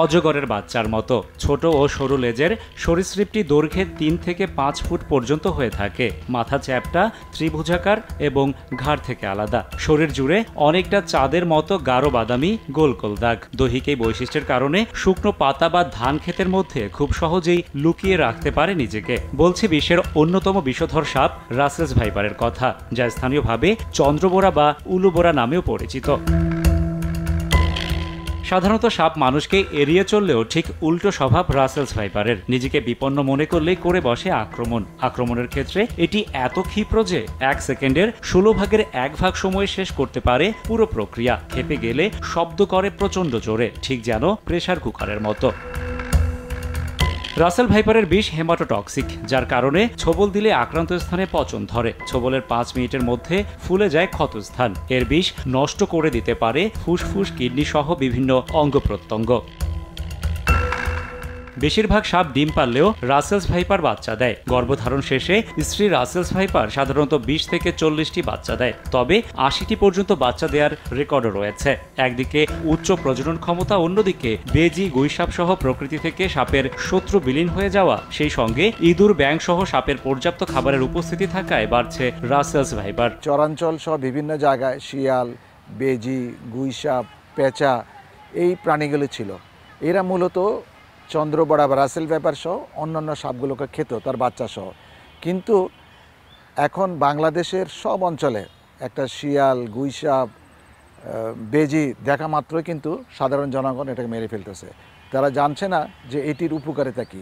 অজগরের বাচ্চার মতো ছোট ও সরু লেজের সরীসৃপটি দৈর্ঘ্যে ৩ থেকে ৫ ফুট পর্যন্ত হয়ে থাকে। মাথা চ্যাপ্টা, ত্রিভুজাকার এবং ঘাড় থেকে আলাদা। শরীর জুড়ে অনেকটা চাঁদের মতো গাঢ় বাদামি গোল গোল দাগ। দৈহিক এই বৈশিষ্ট্যের কারণে শুকনো পাতা বা ধান ক্ষেতের মধ্যে খুব সহজেই লুকিয়ে রাখতে পারে নিজেকে। বলছি বিশ্বের অন্যতম বিষধর সাপ রাসেলস ভাইপারের কথা, যা স্থানীয়ভাবে চন্দ্রবোরা বা উলুবোরা নামেও পরিচিত। সাধারণত সাপ মানুষকে এড়িয়ে চললেও ঠিক উল্টো স্বভাব রাসেলস ভাইপারের। নিজেকে বিপন্ন মনে করলেই করে বসে আক্রমণের ক্ষেত্রে এটি এত ক্ষিপ্র যে ১ সেকেন্ডের ১৬ ভাগের ১ ভাগ সময় শেষ করতে পারে পুরো প্রক্রিয়া। খেপে গেলে শব্দ করে প্রচণ্ড জোরে, ঠিক যেন প্রেসার কুকারের মতো। রাসেল ভাইপারের বিষ হেমাটোটক্সিক, যার কারণে ছোবল দিলে আক্রান্ত স্থানে পচন ধরে। ছোবলের ৫ মিনিটের মধ্যে ফুলে যায় ক্ষতস্থান। এর বিষ নষ্ট করে দিতে পারে ফুসফুস, কিডনি সহ বিভিন্ন অঙ্গ প্রত্যঙ্গ। বেশিরভাগ সাপ ডিম পারলেও রাসেলস ভাইপার বাচ্চা দেয়। গর্ভধারণ শেষে স্ত্রী রাসেলস ভাইপার সাধারণত ২০ থেকে ৪০টি বাচ্চা দেয়, তবে ৮০টি পর্যন্ত বাচ্চা দেওয়ার রেকর্ডও রয়েছে। একদিকে উচ্চ প্রজনন ক্ষমতা, অন্যদিকে বেজি, গুইসাপ সহ প্রকৃতি থেকে সাপের শত্রু বিলীন হয়ে যাওয়া, সেই সঙ্গে ইঁদুর, ব্যাঙ সহ সাপের পর্যাপ্ত খাবারের উপস্থিতি থাকায় বাড়ছে রাসেলস ভাইপার। চরাঞ্চল সহ বিভিন্ন জায়গায় শিয়াল, বেজি, গুইসাপ, পেঁচা এই প্রাণীগুলো ছিল। এরা মূলত চন্দ্রবোরা বা রাসেল ভাইপার সহ অন্যান্য সাপগুলোকে খেত, তার বাচ্চা সহ। কিন্তু এখন বাংলাদেশের সব অঞ্চলে একটা শিয়াল, গুইসাপ, বেজি দেখা মাত্রই কিন্তু সাধারণ জনগণ এটাকে মেরে ফেলতেছে। তারা জানছে না যে এটির উপকারিতা কী।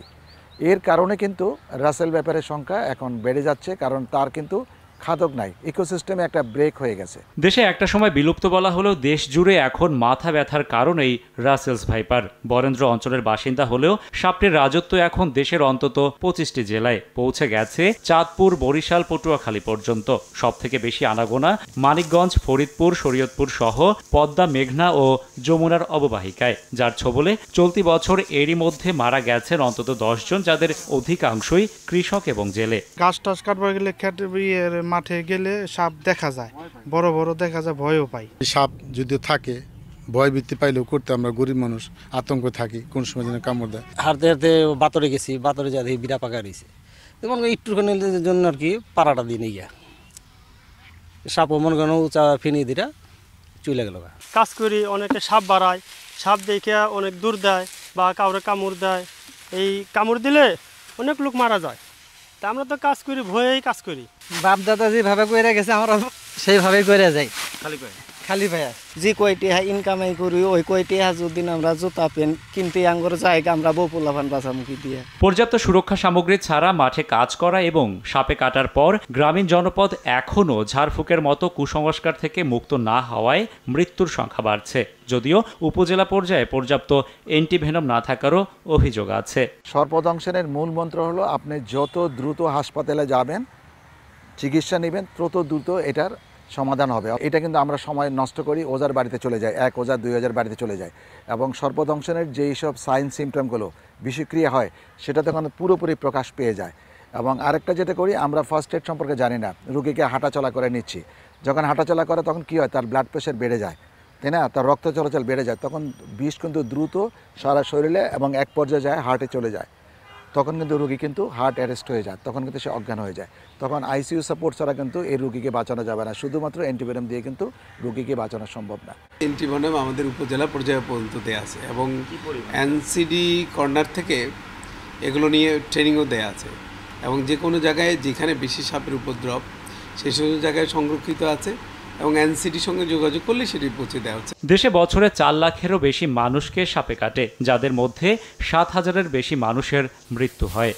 এর কারণে কিন্তু রাসেল ভাইপারের সংখ্যা এখন বেড়ে যাচ্ছে, কারণ তার কিন্তু খাদক নাই, ইকোসিস্টেমে একটা ব্রেক হয়ে গেছে। দেশে একটা সময় বিলুপ্ত বলা হলেও দেশ জুড়ে এখন মাথা ব্যথার কারণেই রাসেলস ভাইপার। বরেন্দ্র অঞ্চলের বাসিন্দা হলেও সাপটির রাজত্ব এখন দেশের অন্তত ২৫টি জেলায় পৌঁছে গেছে, চাঁদপুর, বরিশাল, পটুয়াখালী পর্যন্ত। সব থেকে বেশি আনাগোনা মানিকগঞ্জ, ফরিদপুর, শরীয়তপুর সহ পদ্মা, মেঘনা ও যমুনার অববাহিকায়, যার ছোবলে চলতি বছর এরই মধ্যে মারা গেছেন অন্তত ১০ জন, যাদের অধিকাংশই কৃষক এবং জেলে। গাছ টাছ কাটবার গেলে মাঠে গেলে সাপ দেখা যায়, বড় বড় দেখা যায়, ভয়ও পাই। সাপ যদি থাকে, ভয় বৃত্তি পাইলেও করতে আমরা গরিব মানুষ আতঙ্ক থাকি, কোন সময় যেন কামড় দেয়। হাঁটতে হাঁটতে বাতরে গেছি, বাতরে যা দেখি বিড়া পাকা রয়েছে, যেমন একটুখানি জন্য আর কি পাড়াটা দিয়ে নিয়ে গিয়া সাপও মনে করেন উঁচা ফিনিয়ে দিটা চলে গেল। কাজ করি, অনেকে সাপ বাড়ায়, সাপ দেখে অনেক দূর দেয় বা কাউরে কামড় দেয়। এই কামড় দিলে অনেক লোক মারা যায়। তা আমরা তো কাজ করি, ভয়েই কাজ করি। বাপ দাদা যেভাবে করে গেছে আমরা সেইভাবেই করে যাই, খালি ভাইয়া যে কয়টি ইনকামাই করি ওই কয়টি যদি আমরা জুতা প্যান্ট কিনতে আঙ্গর জায়গা আমরা বপুলাভান বাঁচামুখী দিয়ে। পর্যাপ্ত সুরক্ষা সামগ্রী ছাড়া মাঠে কাজ করা এবং সাপে কাটার পর গ্রামীণ জনপদ এখনও ঝাড়ফুঁকের মতো কুসংস্কার থেকে মুক্ত না হওয়ায় মৃত্যুর সংখ্যা বাড়ছে, যদিও উপজেলা পর্যায়ে পর্যাপ্ত অ্যান্টিভেনম না থাকারও অভিযোগ আছে। সর্পদংশনের মূল মন্ত্র হলো আপনি যত দ্রুত হাসপাতালে যাবেন, চিকিৎসা নেবেন, তত দ্রুত এটার সমাধান হবে। এটা কিন্তু আমরা সময় নষ্ট করি, ওজার বাড়িতে চলে যায়, ১ ওজার ২ ওজার বাড়িতে চলে যায়, এবং সর্পদংশনের যেই সব সাইন সিমটমগুলো বিষক্রিয়া হয় সেটা তখন পুরোপুরি প্রকাশ পেয়ে যায়। এবং আরেকটা যেটা করি, আমরা ফার্স্ট এড সম্পর্কে জানি না, রুগীকে হাঁটাচলা করে নিচ্ছি। যখন হাঁটাচলা করে তখন কী হয়, তার ব্লাড প্রেশার বেড়ে যায়, তাই না, তার রক্ত চলাচল বেড়ে যায়, তখন বিষ কিন্তু দ্রুত সারা শরীরে এবং এক পর্যায়ে যায় হার্টে চলে যায়। তখন কিন্তু রুগী কিন্তু হার্ট অ্যারেস্ট হয়ে যায়, তখন কিন্তু সে অজ্ঞান হয়ে যায়। তখন আইসিইউ সাপোর্ট ছাড়া কিন্তু এই রুগীকে বাঁচানো যাবে না, শুধুমাত্র অ্যান্টিভেনম দিয়ে কিন্তু রুগীকে বাঁচানো সম্ভব না। অ্যান্টিভেনম আমাদের উপজেলা পর্যায়ে পর্যন্ত দেওয়া আছে এবং এনসিডি কর্নার থেকে এগুলো নিয়ে ট্রেনিংও দেওয়া আছে, এবং যে কোনো জায়গায় যেখানে বেশি সাপের উপদ্রব সেই সব জায়গায় সংরক্ষিত আছে এবং এনসিডির সঙ্গে যোগাযোগ করলে সেটি পৌঁছে দেওয়া হচ্ছে। দেশে বছরে ৪ লাখেরও বেশি মানুষকে সাপে কাটে, যাদের মধ্যে ৭,০০০-এর বেশি মানুষের মৃত্যু হয়।